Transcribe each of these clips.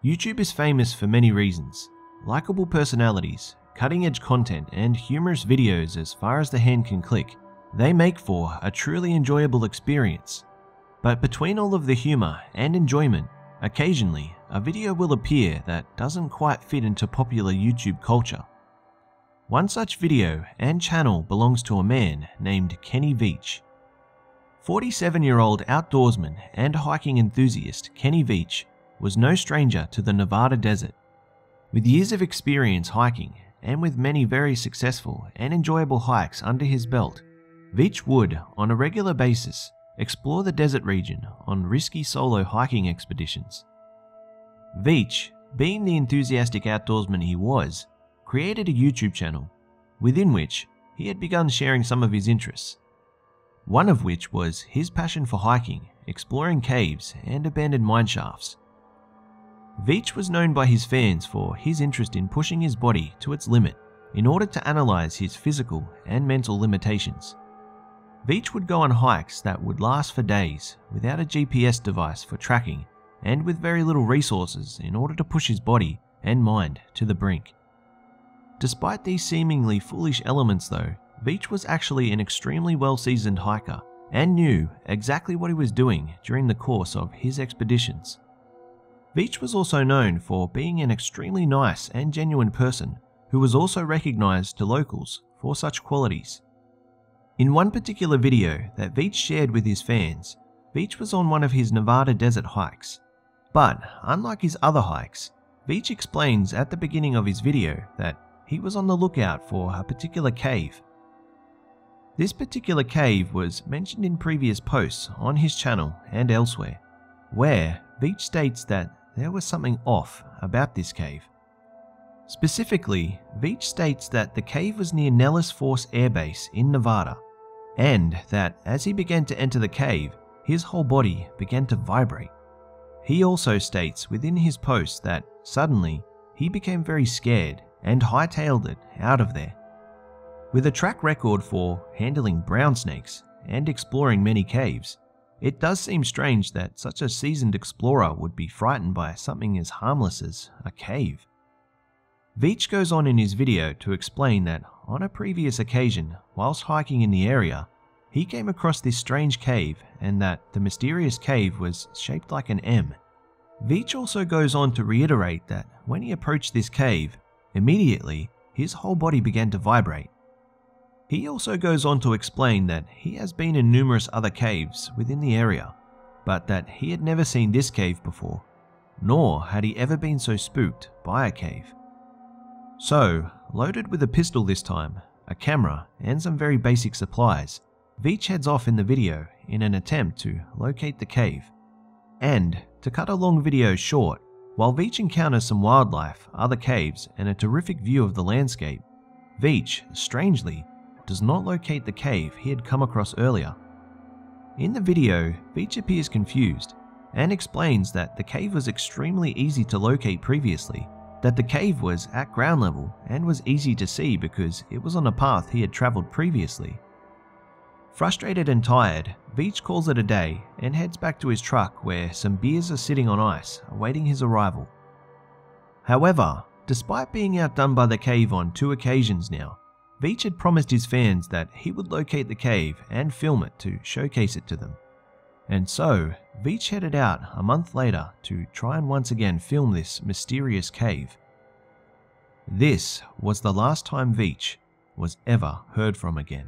YouTube is famous for many reasons: likable personalities, cutting-edge content, and humorous videos as far as the hand can click. They make for a truly enjoyable experience. But between all of the humor and enjoyment, occasionally a video will appear that doesn't quite fit into popular YouTube culture. One such video and channel belongs to a man named Kenny Veach. 47-year-old outdoorsman and hiking enthusiast Kenny Veach was no stranger to the Nevada desert. With years of experience hiking, and with many very successful and enjoyable hikes under his belt, Veach would, on a regular basis, explore the desert region on risky solo hiking expeditions. Veach, being the enthusiastic outdoorsman he was, created a YouTube channel, within which he had begun sharing some of his interests. One of which was his passion for hiking, exploring caves, and abandoned mine shafts. Veach was known by his fans for his interest in pushing his body to its limit in order to analyze his physical and mental limitations. Veach would go on hikes that would last for days without a GPS device for tracking and with very little resources in order to push his body and mind to the brink. Despite these seemingly foolish elements though, Veach was actually an extremely well-seasoned hiker and knew exactly what he was doing during the course of his expeditions. Veach was also known for being an extremely nice and genuine person who was also recognized to locals for such qualities. In one particular video that Veach shared with his fans, Veach was on one of his Nevada desert hikes. But unlike his other hikes, Veach explains at the beginning of his video that he was on the lookout for a particular cave. This particular cave was mentioned in previous posts on his channel and elsewhere, where Veach states that there was something off about this cave. Specifically, Veach states that the cave was near Nellis Force Air Base in Nevada, and that as he began to enter the cave, his whole body began to vibrate. He also states within his post that suddenly he became very scared and hightailed it out of there. With a track record for handling brown snakes and exploring many caves, it does seem strange that such a seasoned explorer would be frightened by something as harmless as a cave. Veach goes on in his video to explain that on a previous occasion, whilst hiking in the area, he came across this strange cave and that the mysterious cave was shaped like an M. Veach also goes on to reiterate that when he approached this cave, immediately his whole body began to vibrate. He also goes on to explain that he has been in numerous other caves within the area, but that he had never seen this cave before, nor had he ever been so spooked by a cave. So, loaded with a pistol this time, a camera, and some very basic supplies, Veach heads off in the video in an attempt to locate the cave. And, to cut a long video short, while Veach encounters some wildlife, other caves, and a terrific view of the landscape, Veach, strangely, does not locate the cave he had come across earlier. In the video, Veach appears confused and explains that the cave was extremely easy to locate previously, that the cave was at ground level and was easy to see because it was on a path he had travelled previously. Frustrated and tired, Veach calls it a day and heads back to his truck where some beers are sitting on ice awaiting his arrival. However, despite being outdone by the cave on 2 occasions now, Veach had promised his fans that he would locate the cave and film it to showcase it to them. And so, Veach headed out a month later to try and once again film this mysterious cave. This was the last time Veach was ever heard from again.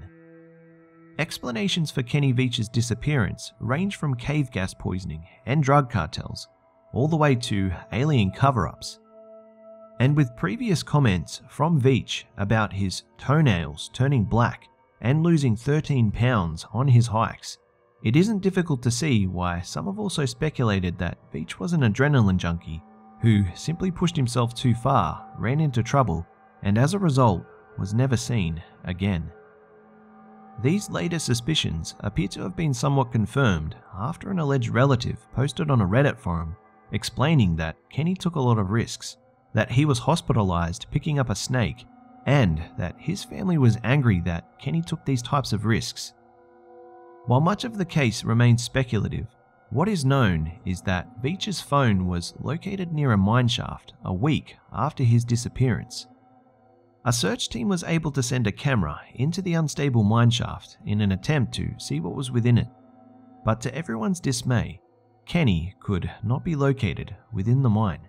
Explanations for Kenny Veach's disappearance range from cave gas poisoning and drug cartels, all the way to alien cover-ups. And with previous comments from Veach about his toenails turning black and losing 13 pounds on his hikes, it isn't difficult to see why some have also speculated that Veach was an adrenaline junkie who simply pushed himself too far, ran into trouble, and as a result was never seen again. These later suspicions appear to have been somewhat confirmed after an alleged relative posted on a Reddit forum explaining that Kenny took a lot of risks, that he was hospitalized picking up a snake, and that his family was angry that Kenny took these types of risks. While much of the case remains speculative, What is known is that Veitch's phone was located near a mineshaft a week after his disappearance. A search team was able to send a camera into the unstable mineshaft in an attempt to see what was within it, but to everyone's dismay, Kenny could not be located within the mine.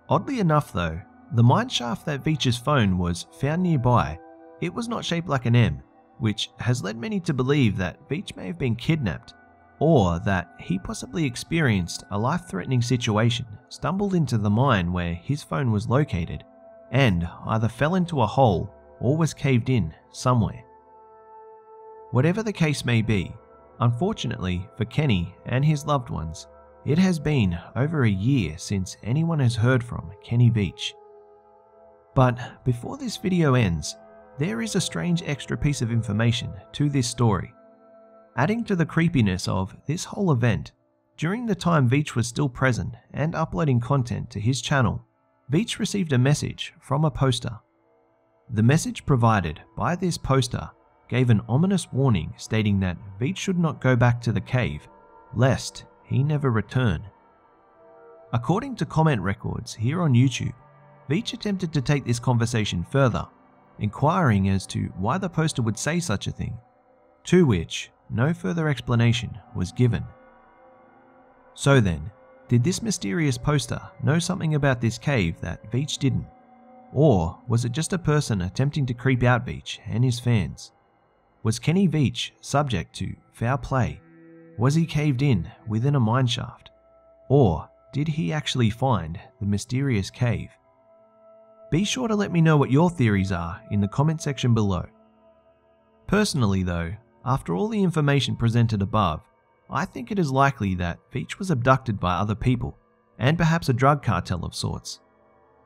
Oddly enough though, the mineshaft that Veitch's phone was found nearby, it was not shaped like an M, which has led many to believe that Veitch may have been kidnapped, or that he possibly experienced a life-threatening situation, stumbled into the mine where his phone was located, and either fell into a hole or was caved in somewhere. Whatever the case may be, unfortunately for Kenny and his loved ones, it has been over a year since anyone has heard from Kenny Veitch. But before this video ends, there is a strange extra piece of information to this story. Adding to the creepiness of this whole event, during the time Veitch was still present and uploading content to his channel, Veitch received a message from a poster. The message provided by this poster gave an ominous warning stating that Veitch should not go back to the cave, lest he never return. According to comment records here on YouTube, Veitch attempted to take this conversation further, inquiring as to why the poster would say such a thing, to which no further explanation was given. So then, did this mysterious poster know something about this cave that Veitch didn't? Or was it just a person attempting to creep out Veitch and his fans? Was Kenny Veitch subject to foul play? Was he caved in within a mineshaft? Or did he actually find the mysterious cave? Be sure to let me know what your theories are in the comment section below. Personally though, after all the information presented above, I think it is likely that Veitch was abducted by other people, and perhaps a drug cartel of sorts.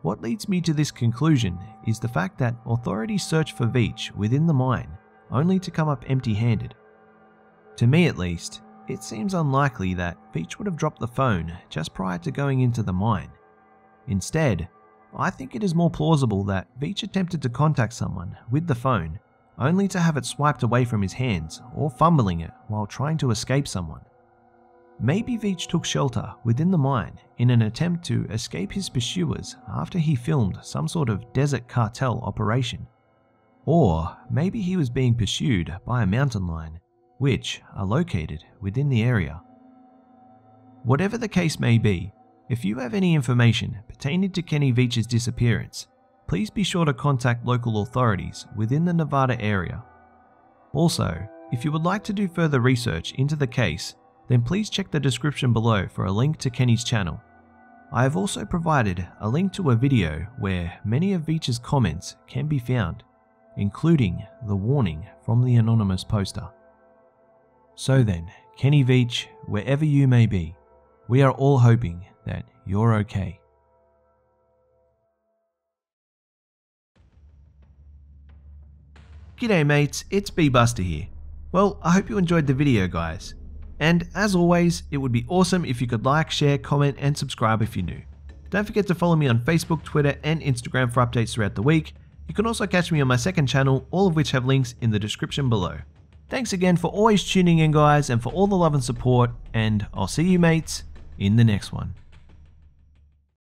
What leads me to this conclusion is the fact that authorities searched for Veitch within the mine, only to come up empty-handed. To me at least, it seems unlikely that Veitch would have dropped the phone just prior to going into the mine. Instead, I think it is more plausible that Veitch attempted to contact someone with the phone, only to have it swiped away from his hands or fumbling it while trying to escape someone. Maybe Veitch took shelter within the mine in an attempt to escape his pursuers after he filmed some sort of desert cartel operation. Or maybe he was being pursued by a mountain lion, which are located within the area. Whatever the case may be, if you have any information pertaining to Kenny Veitch's disappearance, please be sure to contact local authorities within the Nevada area. Also, if you would like to do further research into the case, then please check the description below for a link to Kenny's channel. I have also provided a link to a video where many of Veitch's comments can be found, including the warning from the anonymous poster. So then, Kenny Veitch, wherever you may be, we are all hoping that you're okay. G'day mates, it's B-Buster here. Well, I hope you enjoyed the video guys. And as always, it would be awesome if you could like, share, comment and subscribe if you're new. Don't forget to follow me on Facebook, Twitter and Instagram for updates throughout the week. You can also catch me on my second channel, all of which have links in the description below. Thanks again for always tuning in guys and for all the love and support, and I'll see you mates in the next one.